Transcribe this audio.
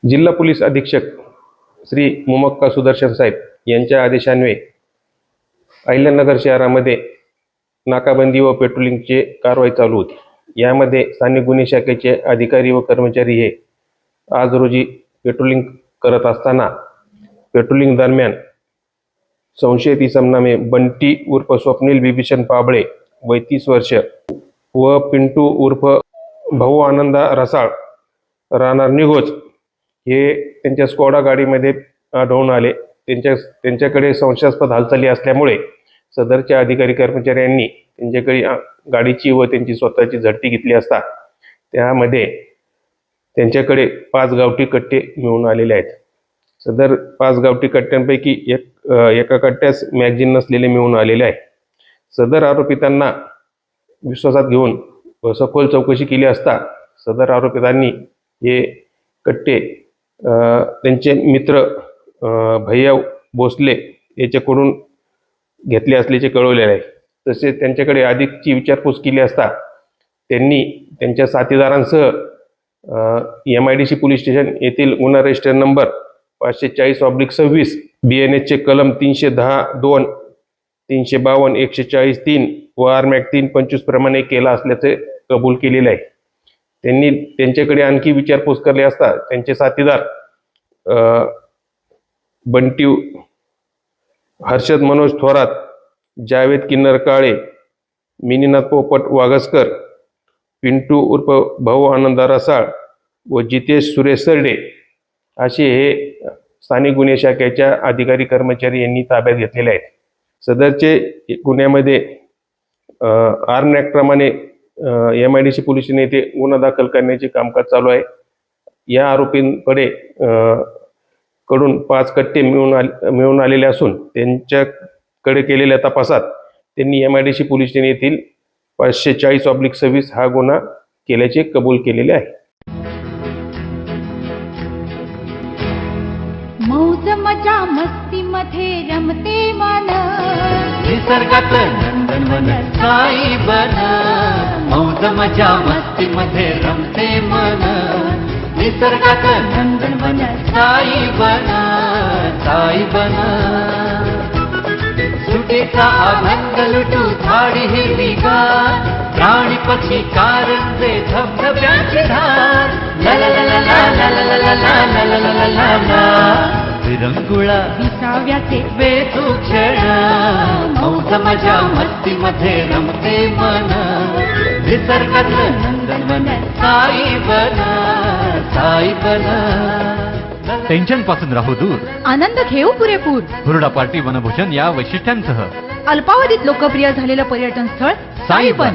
जिल्हा पोलीस अधीक्षक श्री मुमक्का सुदर्शन साहेब यांच्या आदेशान्वये अहिल्यानगर शहरामध्ये नाकाबंदी व पेट्रोलिंगची कारवाई चालू होती। यामध्ये स्थानिक गुन्हे शाखेचे अधिकारी व कर्मचारी हे आज रोजी पेट्रोलिंग करत असताना पेट्रोलिंग दरम्यान संशयित इसम नामे बंटी उर्फ स्वप्नील बिभीषण पाबळे वय 30 वर्ष व पिंटू उर्फ भाऊ आनंदा रसाळ राहणार निघोज हे त्यांच्या स्कोडा गाडीमध्ये आढळून आले। त्यांच्याकडे संशयास्पद हालचाली असल्यामुळे सदरच्या अधिकारी कर्मचाऱ्यांनी त्यांच्याकडे गाडीची व त्यांची स्वतःची झडती घेतली असता त्यामध्ये त्यांच्याकडे 5 गावठी कट्टे मिळून आलेले आहेत। सदर 5 गावठी कट्ट्यांपैकी एका कट्ट्यास मॅगझिन नसलेले मिळून आलेले आहे। सदर आरोपितांना विश्वासात घेऊन सखोल चौकशी केली असता सदर आरोपितांनी हे कट्टे त्यांचे मित्र भैया भोसले याच्याकडून घेतले असल्याचे कळवले आहे। तसेच त्यांच्याकडे अधिकची विचारपूस केली असता त्यांनी त्यांच्या साथीदारांसह MIDC पोलीस स्टेशन येथील गुन्हा रजिस्टर नंबर 540/26 BNS चे कलम 310(2), 352, 140(3) व आरमॅक 325 प्रमाणे केला असल्याचे कबूल केलेले आहे। त्यांनी त्यांच्याकडे आणखी विचारपूस केली असता त्यांचे साथीदार बंटी हर्षद मनोज थोरात, जावेद किन्नर काळे, मिनीनाथ पोपट वागसकर, पिंटू उर्फ भाऊ आनंदा रसाळ व जितेश सुरेश सरडे असे हे स्थानिक गुन्हे शाखेच्या अधिकारी कर्मचारी यांनी ताब्यात घेतलेले आहेत। सदरचे गुन्ह्यामध्ये आरमॅक प्रमाणे MIDC पोलीस स्टेशन येथे गुन्हा दाखल करण्याचे कामकाज चालू आहे। या आरोपींकडे कडून 5 कट्टे मिळून आलेले असून त्यांच्याकडे केलेल्या तपासात त्यांनी MIDC पोलीस स्टेशन येथील 540/26 हा गुन्हा केल्याचे कबूल केलेले आहे। मौज मजा मस्ती मध्ये रमते मन, निसर्गात नंदनवन साई बन। मौज मजा मस्ती मध्ये रमते मन, निसर्गात नंदनवन साई बन, साई बन। सुटेचा आनंद लुटू झाडी हिरवीगार, प्राणी पक्षी कारंजे धबधब्याची धार। ला ला ला ला ला ला ला ला ला ला ला ला ला ला ला विरंगुळा विसाव्याचे बेतू क्षण। मौज मजा मस्ती मध्ये रमते मन, निसर्गात नंदनवन साई बन, साई बन। टेन्शन पासून राहू दूर, आनंद घेऊ पुरेपूर। हुरडा पार्टी वनभूषण या वैशिष्ट्यांसह अल्पावधीत लोकप्रिय झालेलं पर्यटन स्थळ साईबन।